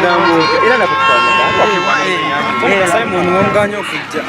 magambo era nakutwala Simon wamuganya okujja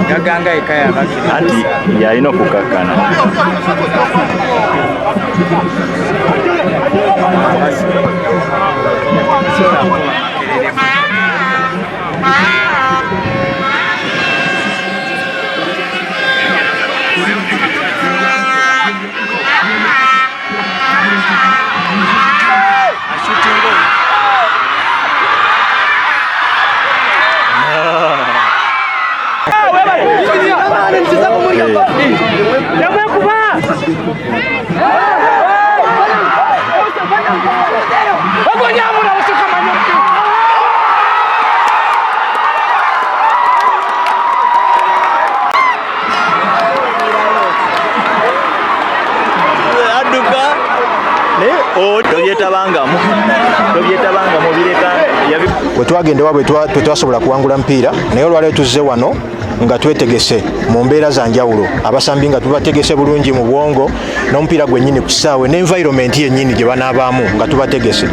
gaganga ekaya bakiriza anti yalina okukakkana bwe twagenda wabwe tetwasobola kuwangula mpiira naye olwaleero tuzze wano nga twetegese mu mbeera za njawulo abasambi nga tubategese bulungi mu bwongo n'omupiira gwennyini ku kisaawe n'environment yennyini gye banaabaamu nga tubategese.